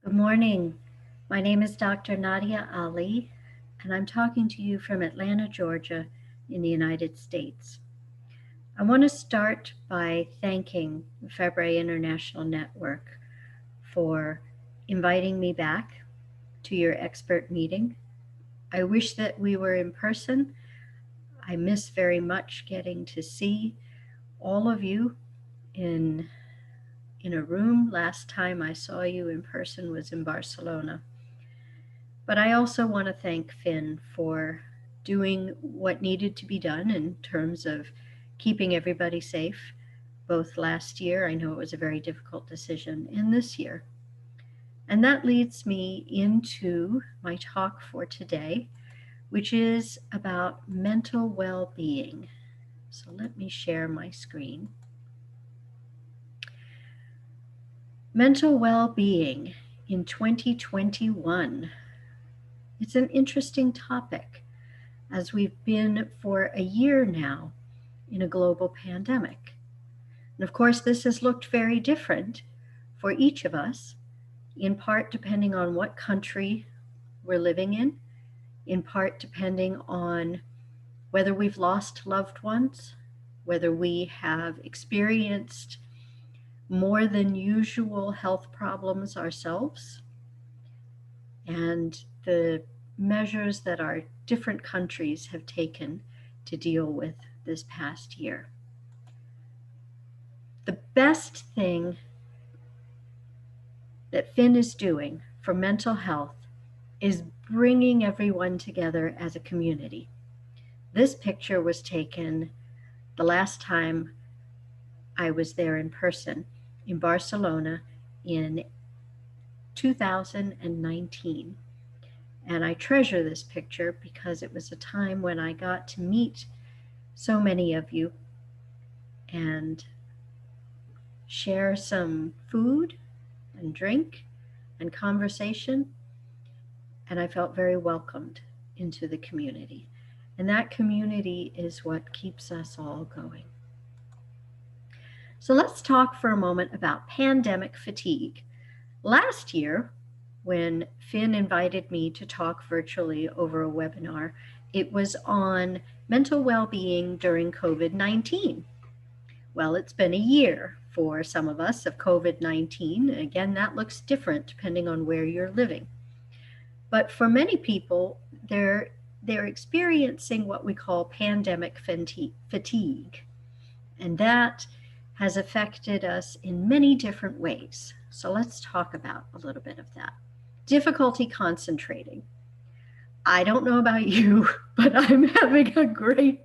Good morning. My name is Dr. Nadia Ali, and I'm talking to you from Atlanta, Georgia, in the United States. I want to start by thanking the Fabry International Network for inviting me back to your expert meeting. I wish that we were in person. I miss very much getting to see all of you in a room. Last time I saw you in person was in Barcelona. But I also want to thank Finn for doing what needed to be done in terms of keeping everybody safe, both last year, I know it was a very difficult decision, and this year. And that leads me into my talk for today, which is about mental well-being. So let me share my screen. Mental well-being in 2021. It's an interesting topic as we've been for a year now in a global pandemic. And of course, this has looked very different for each of us, in part depending on what country we're living in part depending on whether we've lost loved ones, whether we have experienced more than usual health problems ourselves, and the measures that our different countries have taken to deal with this past year. The best thing that Finn is doing for mental health is bringing everyone together as a community. This picture was taken the last time I was there in person in Barcelona in 2019. And I treasure this picture because it was a time when I got to meet so many of you and share some food and drink and conversation. And I felt very welcomed into the community. And that community is what keeps us all going. So let's talk for a moment about pandemic fatigue. Last year, when Finn invited me to talk virtually over a webinar, it was on mental well-being during COVID-19. Well, it's been a year for some of us of COVID-19. Again, that looks different depending on where you're living. But for many people, they're experiencing what we call pandemic fatigue. And that has affected us in many different ways. So let's talk about a little bit of that. Difficulty concentrating. I don't know about you, but I'm having a great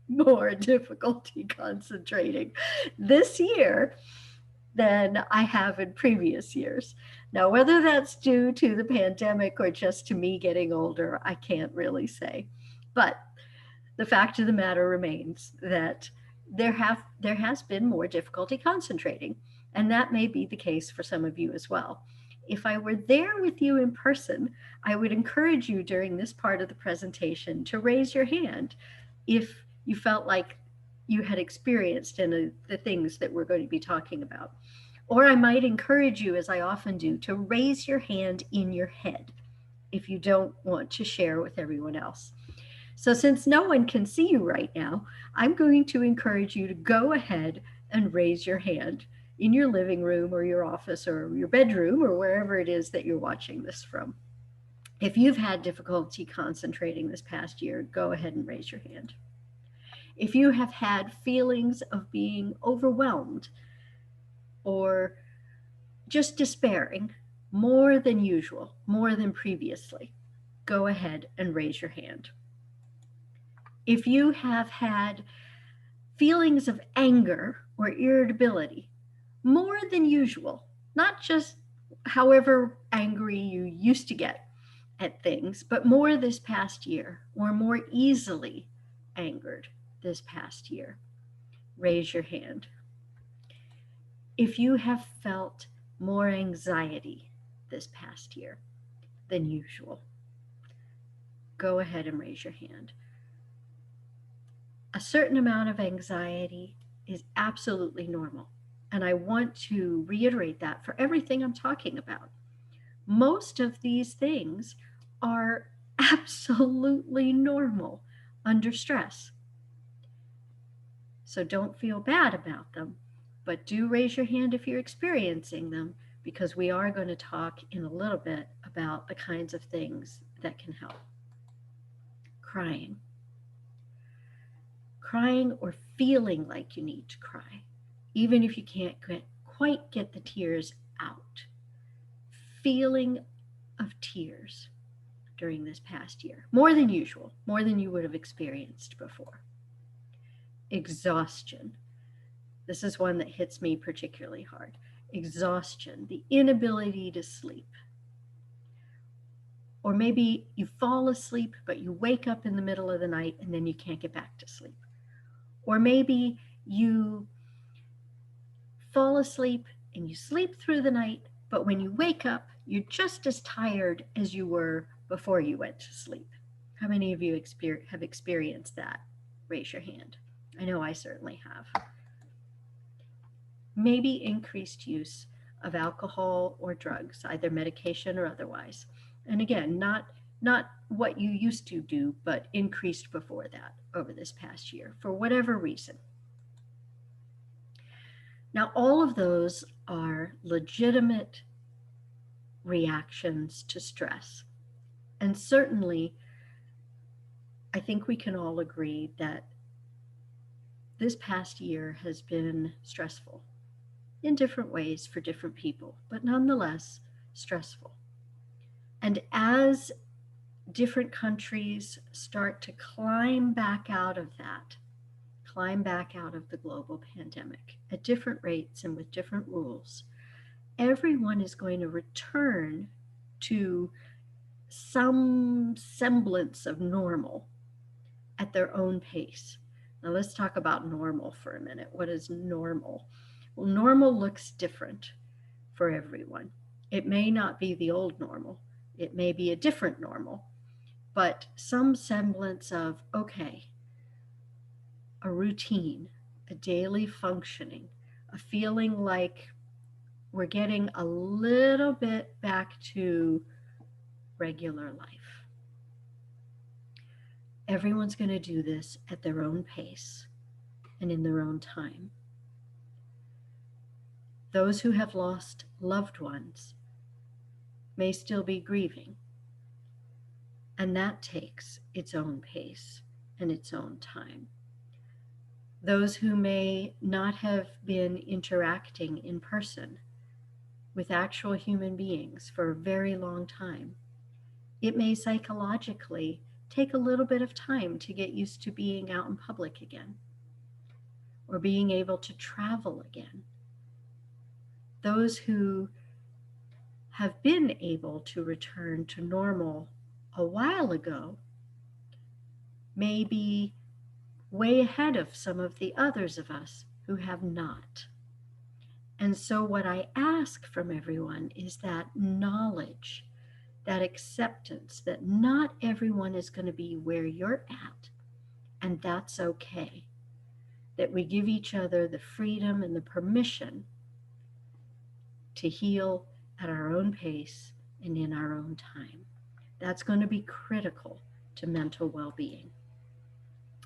more difficulty concentrating this year than I have in previous years. Now, whether that's due to the pandemic or just to me getting older, I can't really say. But the fact of the matter remains that there has been more difficulty concentrating, and that may be the case for some of you as well. If I were there with you in person, I would encourage you during this part of the presentation to raise your hand if you felt like you had experienced the things that we're going to be talking about. Or I might encourage you, as I often do, to raise your hand in your head if you don't want to share with everyone else. So since no one can see you right now, I'm going to encourage you to go ahead and raise your hand in your living room or your office or your bedroom or wherever it is that you're watching this from. If you've had difficulty concentrating this past year, go ahead and raise your hand. If you have had feelings of being overwhelmed or just despairing more than usual, more than previously, go ahead and raise your hand. If you have had feelings of anger or irritability more than usual, not just however angry you used to get at things, but more this past year or more easily angered this past year, raise your hand. If you have felt more anxiety this past year than usual, go ahead and raise your hand. A certain amount of anxiety is absolutely normal. And I want to reiterate that for everything I'm talking about. Most of these things are absolutely normal under stress. So don't feel bad about them, but do raise your hand if you're experiencing them, because we are going to talk in a little bit about the kinds of things that can help. Crying. Crying or feeling like you need to cry, even if you can't quite get the tears out. Feeling of tears during this past year, more than usual, more than you would have experienced before. Exhaustion. This is one that hits me particularly hard. Exhaustion, the inability to sleep. Or maybe you fall asleep, but you wake up in the middle of the night and then you can't get back to sleep. Or maybe you fall asleep and you sleep through the night, but when you wake up, you're just as tired as you were before you went to sleep. How many of you have experienced that? Raise your hand. I know I certainly have. Maybe increased use of alcohol or drugs, either medication or otherwise. And again, not what you used to do, but increased before that over this past year for whatever reason. Now, all of those are legitimate reactions to stress. And certainly, I think we can all agree that this past year has been stressful in different ways for different people, but nonetheless stressful. And as different countries start to climb back out of that, climb back out of the global pandemic at different rates and with different rules, everyone is going to return to some semblance of normal at their own pace. Now let's talk about normal for a minute. What is normal? Well, normal looks different for everyone. It may not be the old normal. It may be a different normal, but some semblance of, okay, a routine, a daily functioning, a feeling like we're getting a little bit back to regular life. Everyone's going to do this at their own pace and in their own time. Those who have lost loved ones may still be grieving, and that takes its own pace and its own time. Those who may not have been interacting in person with actual human beings for a very long time, it may psychologically take a little bit of time to get used to being out in public again or being able to travel again. Those who have been able to return to normal a while ago may be way ahead of some of the others of us who have not. And so what I ask from everyone is that knowledge, that acceptance that not everyone is going to be where you're at, and that's okay. That we give each other the freedom and the permission to heal at our own pace and in our own time. That's going to be critical to mental well-being.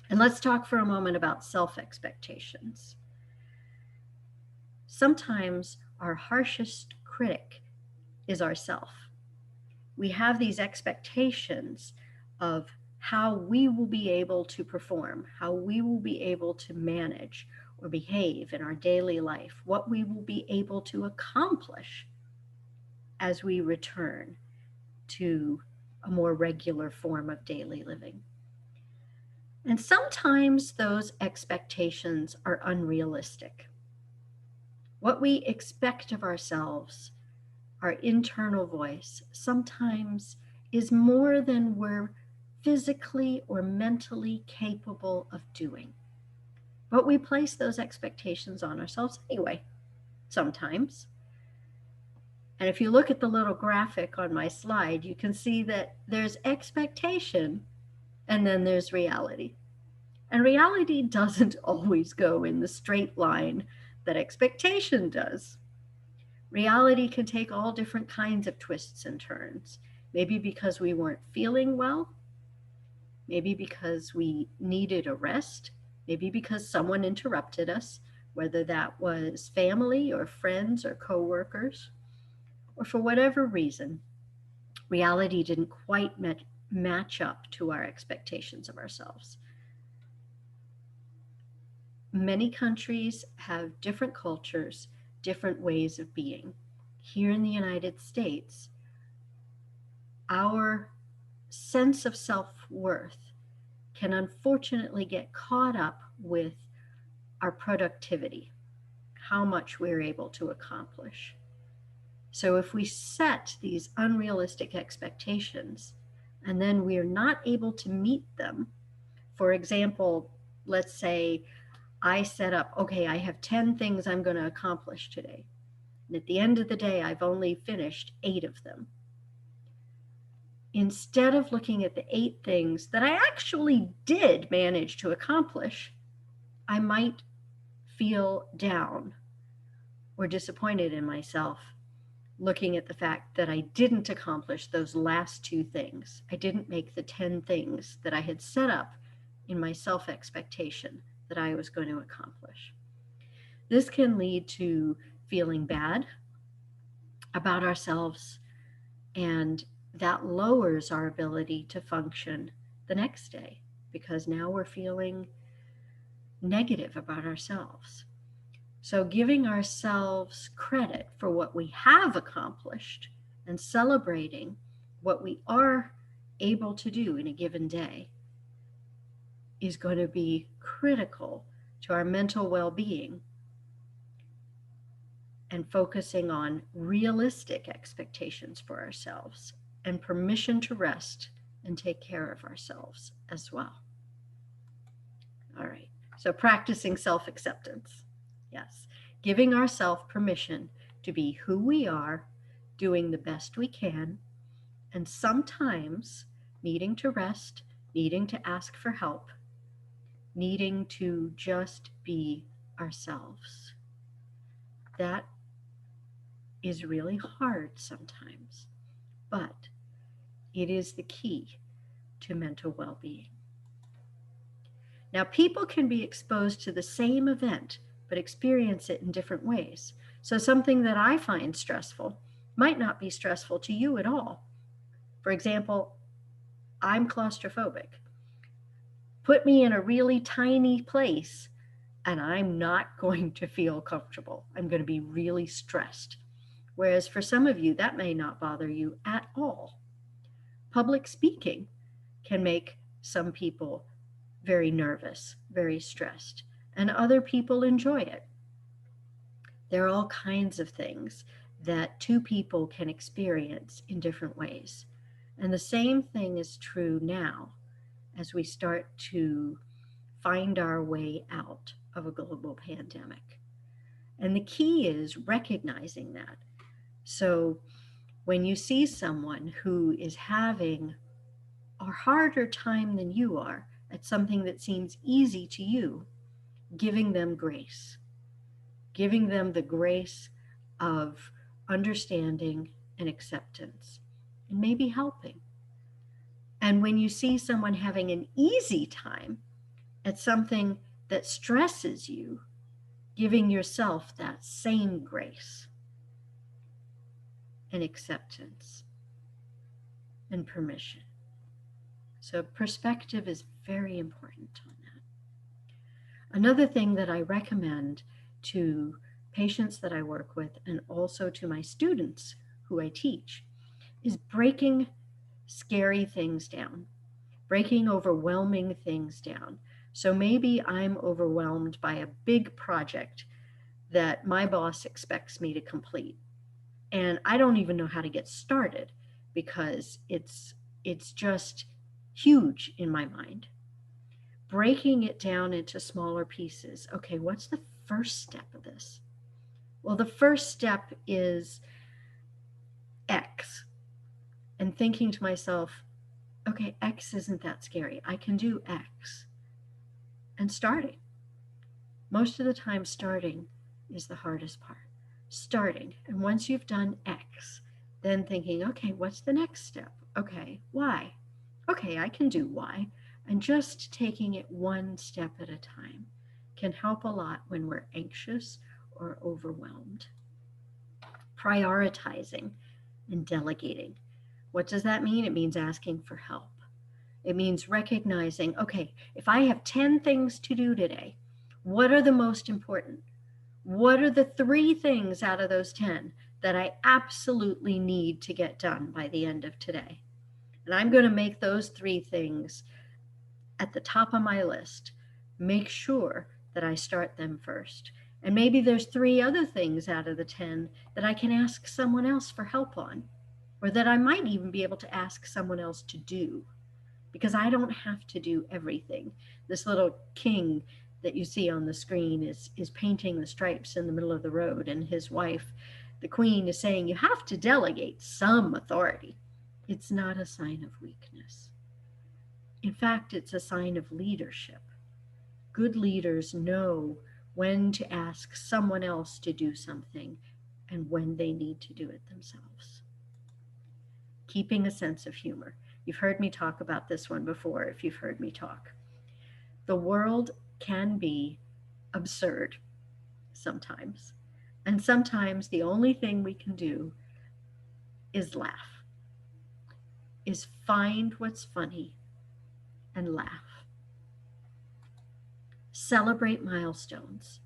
And let's talk for a moment about self-expectations. Sometimes our harshest critic is ourself. We have these expectations of how we will be able to perform, how we will be able to manage or behave in our daily life, what we will be able to accomplish as we return to a more regular form of daily living. And sometimes those expectations are unrealistic. What we expect of ourselves, our internal voice, sometimes is more than we're physically or mentally capable of doing. But we place those expectations on ourselves anyway, sometimes. And if you look at the little graphic on my slide, you can see that there's expectation and then there's reality. And reality doesn't always go in the straight line that expectation does. Reality can take all different kinds of twists and turns. Maybe because we weren't feeling well, maybe because we needed a rest, maybe because someone interrupted us, whether that was family or friends or coworkers, or for whatever reason, reality didn't quite match up to our expectations of ourselves. Many countries have different cultures, different ways of being. Here in the United States, our sense of self-worth can unfortunately get caught up with our productivity, how much we're able to accomplish. So if we set these unrealistic expectations and then we're not able to meet them, for example, let's say I set up, okay, I have 10 things I'm going to accomplish today. And at the end of the day, I've only finished 8 of them. Instead of looking at the 8 things that I actually did manage to accomplish, I might feel down or disappointed in myself looking at the fact that I didn't accomplish those last 2 things. I didn't make the 10 things that I had set up in my self-expectation that I was going to accomplish. This can lead to feeling bad about ourselves, and that lowers our ability to function the next day because now we're feeling negative about ourselves. So giving ourselves credit for what we have accomplished and celebrating what we are able to do in a given day is going to be critical to our mental well-being, and focusing on realistic expectations for ourselves and permission to rest and take care of ourselves as well. All right, so practicing self-acceptance. Yes, giving ourselves permission to be who we are, doing the best we can, and sometimes needing to rest, needing to ask for help, needing to just be ourselves. That is really hard sometimes, but it is the key to mental well-being. Now, people can be exposed to the same event, but experience it in different ways. So something that I find stressful might not be stressful to you at all. For example, I'm claustrophobic. Put me in a really tiny place and I'm not going to feel comfortable. I'm going to be really stressed. Whereas for some of you, that may not bother you at all. Public speaking can make some people very nervous, very stressed, and other people enjoy it. There are all kinds of things that 2 people can experience in different ways. And the same thing is true now as we start to find our way out of a global pandemic. And the key is recognizing that. So when you see someone who is having a harder time than you are at something that seems easy to you, giving them grace, giving them the grace of understanding and acceptance, and maybe helping. And when you see someone having an easy time at something that stresses you, giving yourself that same grace and acceptance and permission. So perspective is very important on that. Another thing that I recommend to patients that I work with and also to my students who I teach is breaking scary things down, breaking overwhelming things down. So maybe I'm overwhelmed by a big project that my boss expects me to complete. And I don't even know how to get started because it's just huge in my mind. Breaking it down into smaller pieces. Okay, what's the first step of this? Well, the first step is X. And thinking to myself, okay, X isn't that scary. I can do X. And starting. Most of the time, starting is the hardest part. starting. And once you've done X, then thinking, okay, what's the next step? Okay, Y. Okay, I can do Y. And just taking it one step at a time can help a lot when we're anxious or overwhelmed. Prioritizing and delegating. What does that mean? It means asking for help. It means recognizing, okay, if I have 10 things to do today, what are the most important? What are the 3 things out of those 10 that I absolutely need to get done by the end of today? And I'm going to make those 3 things at the top of my list. Make sure that I start them first. And maybe there's 3 other things out of the 10 that I can ask someone else for help on, or that I might even be able to ask someone else to do, because I don't have to do everything. This little king that you see on the screen is painting the stripes in the middle of the road, and his wife, the queen, is saying, you have to delegate some authority. It's not a sign of weakness. In fact, it's a sign of leadership. Good leaders know when to ask someone else to do something and when they need to do it themselves. Keeping a sense of humor. You've heard me talk about this one before if you've heard me talk. The world can be absurd sometimes. And sometimes the only thing we can do is laugh, is find what's funny and laugh. Celebrate milestones.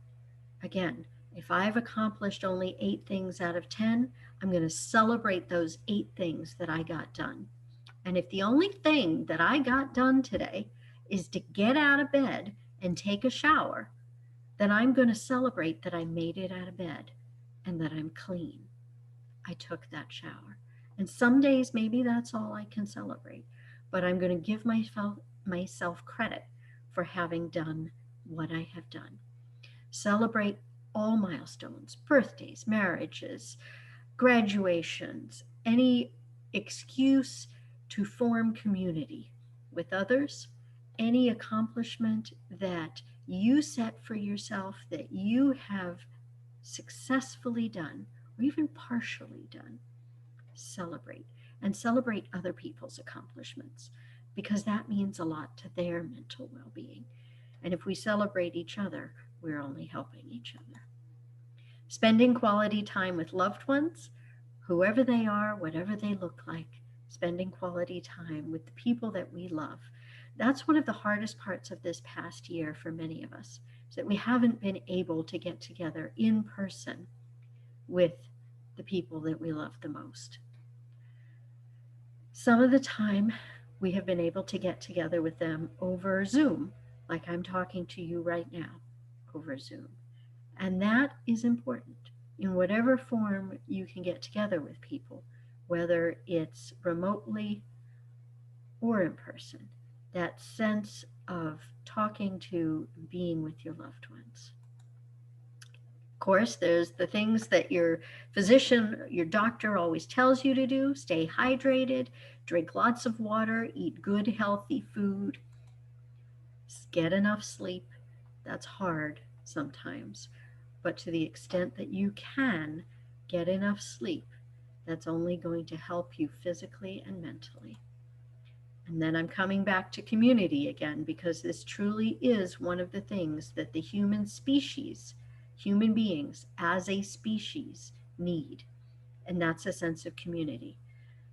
Again, if I've accomplished only 8 things out of 10, I'm going to celebrate those 8 things that I got done. And if the only thing that I got done today is to get out of bed and take a shower, then I'm going to celebrate that I made it out of bed and that I'm clean. I took that shower. And some days maybe that's all I can celebrate, but I'm going to give myself credit for having done what I have done. Celebrate all milestones, birthdays, marriages, graduations, any excuse to form community with others, any accomplishment that you set for yourself that you have successfully done or even partially done. Celebrate and celebrate other people's accomplishments, because that means a lot to their mental well-being. And if we celebrate each other, we're only helping each other. Spending quality time with loved ones, whoever they are, whatever they look like, spending quality time with the people that we love. That's one of the hardest parts of this past year for many of us, is that we haven't been able to get together in person with the people that we love the most. Some of the time we have been able to get together with them over Zoom, like I'm talking to you right now over Zoom. And that is important in whatever form you can get together with people, whether it's remotely or in person, that sense of talking to, being with your loved ones. Of course, there's the things that your physician, your doctor always tells you to do. Stay hydrated, drink lots of water, eat good, healthy food, get enough sleep. That's hard sometimes, but to the extent that you can get enough sleep, that's only going to help you physically and mentally. And then I'm coming back to community again, because this truly is one of the things that the human species, human beings as a species, need. And that's a sense of community.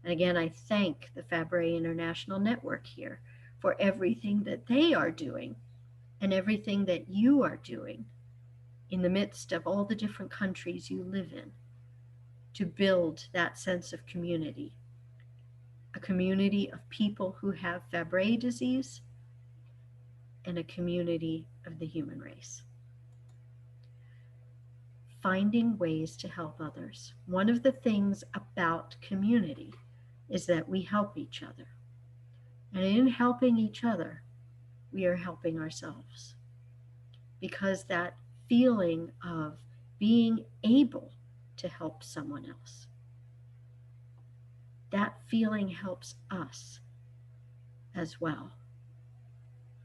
And again, I thank the Fabry International Network here for everything that they are doing and everything that you are doing in the midst of all the different countries you live in to build that sense of community. A community of people who have Fabry disease and a community of the human race. Finding ways to help others. One of the things about community is that we help each other. And in helping each other, we are helping ourselves. Because that feeling of being able to help someone else, that feeling helps us as well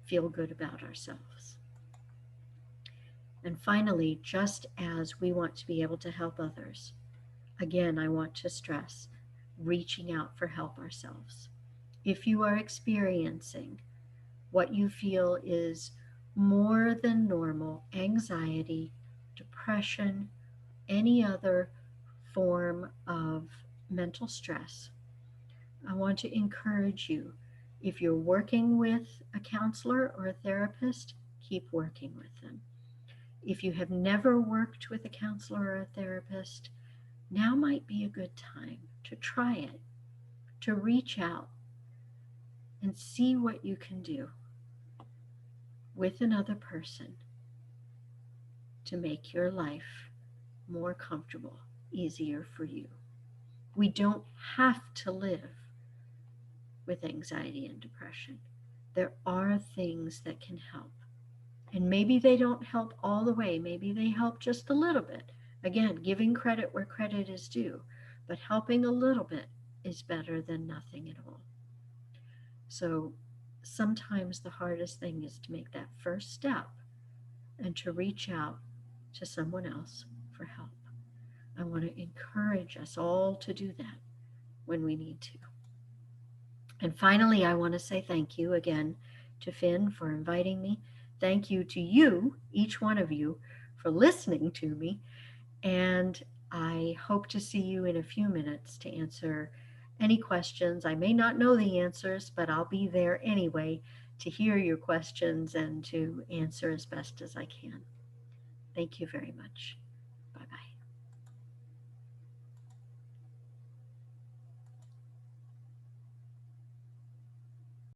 feel good about ourselves. And finally, just as we want to be able to help others, again, I want to stress reaching out for help ourselves. If you are experiencing what you feel is more than normal anxiety, depression, any other form of mental stress, I want to encourage you. If you're working with a counselor or a therapist, keep working with them. If you have never worked with a counselor or a therapist, now might be a good time to try it, to reach out and see what you can do with another person to make your life more comfortable, easier for you. We don't have to live with anxiety and depression. There are things that can help. And maybe they don't help all the way, maybe they help just a little bit. Again, giving credit where credit is due, but helping a little bit is better than nothing at all. So sometimes the hardest thing is to make that first step and to reach out to someone else for help. I want to encourage us all to do that when we need to. And finally, I want to say thank you again to Finn for inviting me. Thank you to you, each one of you, for listening to me. And I hope to see you in a few minutes to answer any questions. I may not know the answers, but I'll be there anyway to hear your questions and to answer as best as I can. Thank you very much.